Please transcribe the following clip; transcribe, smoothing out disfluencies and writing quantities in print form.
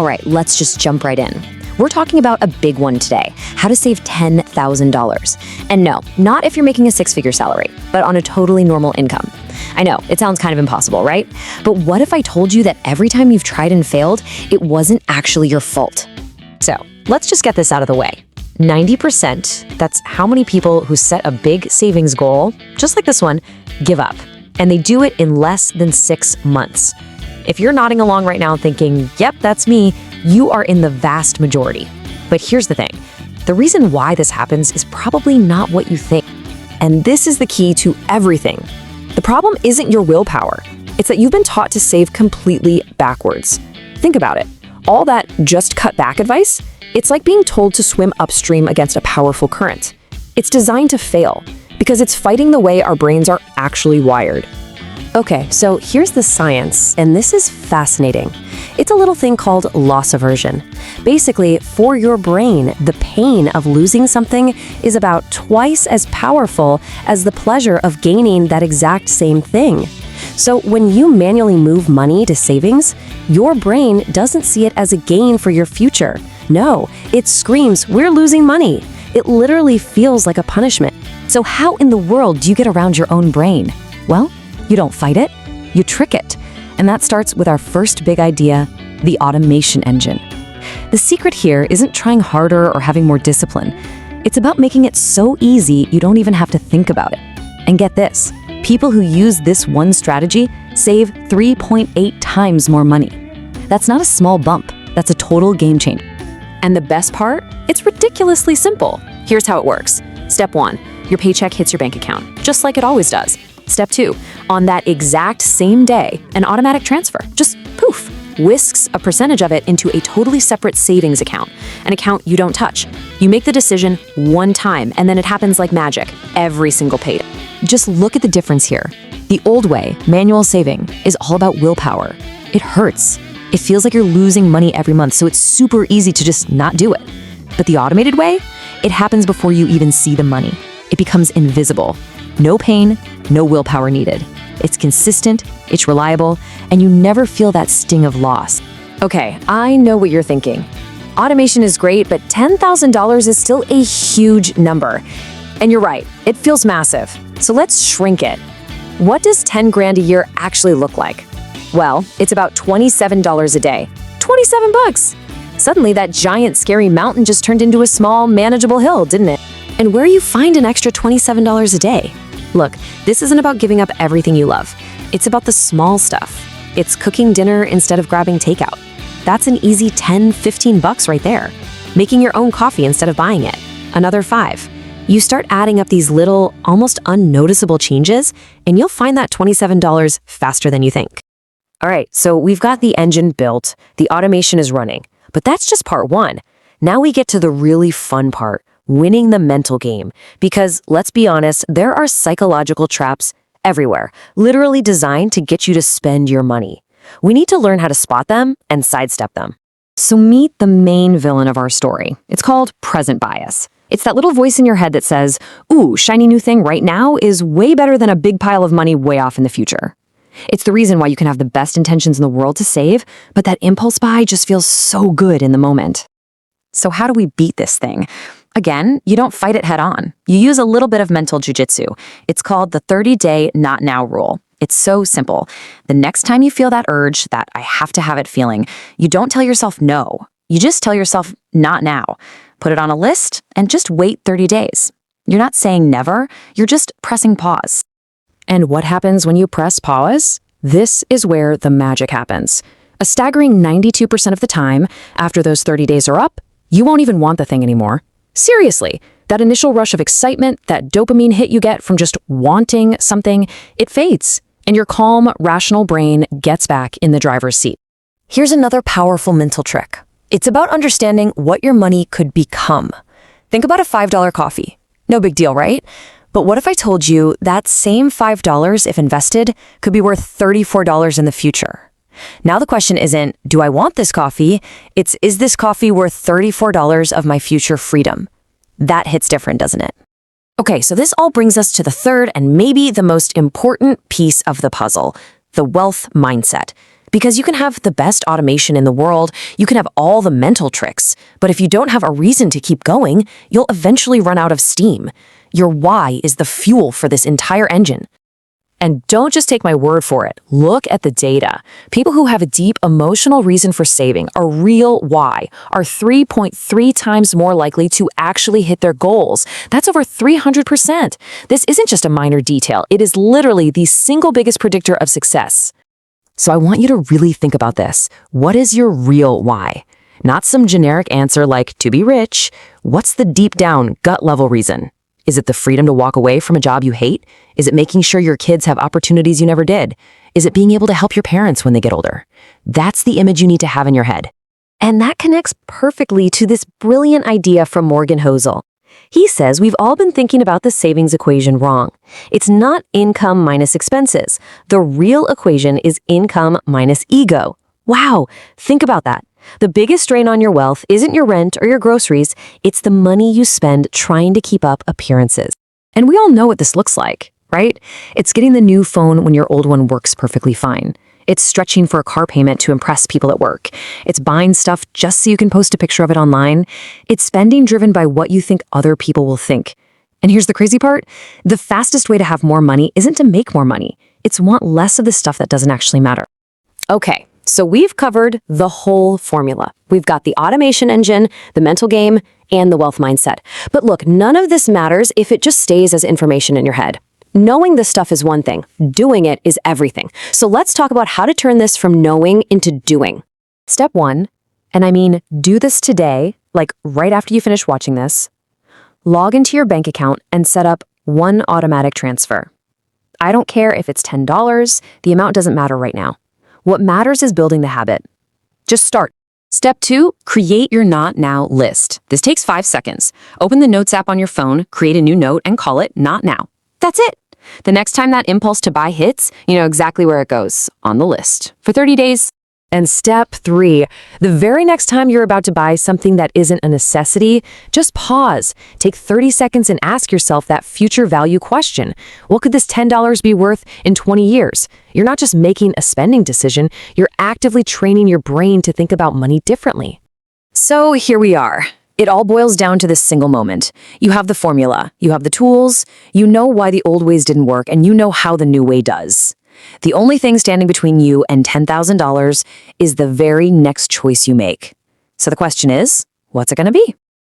All right, let's just jump right in. We're talking about a big one today, how to save $10,000. And no, not if you're making a six-figure salary, but on a totally normal income. I know, it sounds kind of impossible, right? But what if I told you that every time you've tried and failed, it wasn't actually your fault? So, let's just get this out of the way. 90%, that's how many people who set a big savings goal, just like this one, give up. And they do it in less than 6 months. If you're nodding along right now thinking, yep, that's me, you are in the vast majority. But here's the thing. The reason why this happens is probably not what you think. And this is the key to everything. The problem isn't your willpower. It's that you've been taught to save completely backwards. Think about it. All that just cut back advice, it's like being told to swim upstream against a powerful current. It's designed to fail because it's fighting the way our brains are actually wired. Okay, so here's the science, and this is fascinating. It's a little thing called loss aversion. Basically, for your brain, the pain of losing something is about twice as powerful as the pleasure of gaining that exact same thing. So when you manually move money to savings, your brain doesn't see it as a gain for your future. No, it screams, "We're losing money." It literally feels like a punishment. So how in the world do you get around your own brain? Well, you don't fight it, you trick it. And that starts with our first big idea, the automation engine. The secret here isn't trying harder or having more discipline. It's about making it so easy you don't even have to think about it. And get this, people who use this one strategy save 3.8 times more money. That's not a small bump, that's a total game changer. And the best part? It's ridiculously simple. Here's how it works. Step 1, your paycheck hits your bank account, just like it always does. Step 2, on that exact same day, an automatic transfer, just poof, whisks a percentage of it into a totally separate savings account, an account you don't touch. You make the decision one time, and then it happens like magic, every single payday. Just look at the difference here. The old way, manual saving, is all about willpower. It hurts. It feels like you're losing money every month, so it's super easy to just not do it. But the automated way, it happens before you even see the money. It becomes invisible. No pain, no willpower needed. It's consistent, it's reliable, and you never feel that sting of loss. Okay, I know what you're thinking. Automation is great, but $10,000 is still a huge number. And you're right, it feels massive. So let's shrink it. What does 10 grand a year actually look like? Well, it's about $27 a day. 27 bucks! Suddenly that giant scary mountain just turned into a small, manageable hill, didn't it? And where you find an extra $27 a day? Look, this isn't about giving up everything you love. It's about the small stuff. It's cooking dinner instead of grabbing takeout. That's an easy 10, 15 bucks right there. Making your own coffee instead of buying it. Another 5. You start adding up these little, almost unnoticeable changes, and you'll find that $27 faster than you think. All right, so we've got the engine built, the automation is running, but that's just part 1. Now we get to the really fun part, winning the mental game. Because let's be honest, there are psychological traps everywhere, literally designed to get you to spend your money. We need to learn how to spot them and sidestep them. So meet the main villain of our story. It's called present bias. It's that little voice in your head that says, ooh, shiny new thing right now is way better than a big pile of money way off in the future. It's the reason why you can have the best intentions in the world to save, but that impulse buy just feels so good in the moment. So how do we beat this thing? Again, you don't fight it head on. You use a little bit of mental jujitsu. It's called the 30-day not now rule. It's so simple. The next time you feel that urge, that I have to have it feeling, you don't tell yourself no. You just tell yourself not now. Put it on a list and just wait 30 days. You're not saying never, you're just pressing pause. And what happens when you press pause? This is where the magic happens. A staggering 92% of the time, after those 30 days are up, you won't even want the thing anymore. Seriously, that initial rush of excitement, that dopamine hit you get from just wanting something, it fades, and your calm, rational brain gets back in the driver's seat. Here's another powerful mental trick. It's about understanding what your money could become. Think about a $5 coffee. No big deal, right? But what if I told you that same $5, if invested, could be worth $34 in the future? Now the question isn't, do I want this coffee? It's, is this coffee worth $34 of my future freedom? That hits different, doesn't it? Okay, so this all brings us to the third and maybe the most important piece of the puzzle, the wealth mindset. Because you can have the best automation in the world, you can have all the mental tricks, but if you don't have a reason to keep going, you'll eventually run out of steam. Your why is the fuel for this entire engine. And don't just take my word for it. Look at the data. People who have a deep emotional reason for saving, a real why, are 3.3 times more likely to actually hit their goals. That's over 300%. This isn't just a minor detail. It is literally the single biggest predictor of success. So I want you to really think about this. What is your real why? Not some generic answer like to be rich. What's the deep down, gut level reason? Is it the freedom to walk away from a job you hate? Is it making sure your kids have opportunities you never did? Is it being able to help your parents when they get older? That's the image you need to have in your head. And that connects perfectly to this brilliant idea from Morgan Housel. He says we've all been thinking about the savings equation wrong. It's not income minus expenses. The real equation is income minus ego. Wow, think about that. The biggest strain on your wealth isn't your rent or your groceries, it's the money you spend trying to keep up appearances. And we all know what this looks like, right? It's getting the new phone when your old one works perfectly fine. It's stretching for a car payment to impress people at work. It's buying stuff just so you can post a picture of it online. It's spending driven by what you think other people will think. And here's the crazy part. The fastest way to have more money isn't to make more money. It's want less of the stuff that doesn't actually matter. Okay. So we've covered the whole formula. We've got the automation engine, the mental game, and the wealth mindset. But look, none of this matters if it just stays as information in your head. Knowing this stuff is one thing. Doing it is everything. So let's talk about how to turn this from knowing into doing. Step 1, and I mean do this today, like right after you finish watching this. Log into your bank account and set up one automatic transfer. I don't care if it's $10, the amount doesn't matter right now. What matters is building the habit. Just start. Step 2, create your not now list. This takes 5 seconds. Open the Notes app on your phone, create a new note, and call it not now. That's it. The next time that impulse to buy hits, you know exactly where it goes, on the list, for 30 days. And step 3, the very next time you're about to buy something that isn't a necessity, just pause. Take 30 seconds and ask yourself that future value question. What could this $10 be worth in 20 years? You're not just making a spending decision, you're actively training your brain to think about money differently. So here we are. It all boils down to this single moment. You have the formula, you have the tools, you know why the old ways didn't work, and you know how the new way does. The only thing standing between you and $10,000 is the very next choice you make. So the question is, what's it going to be?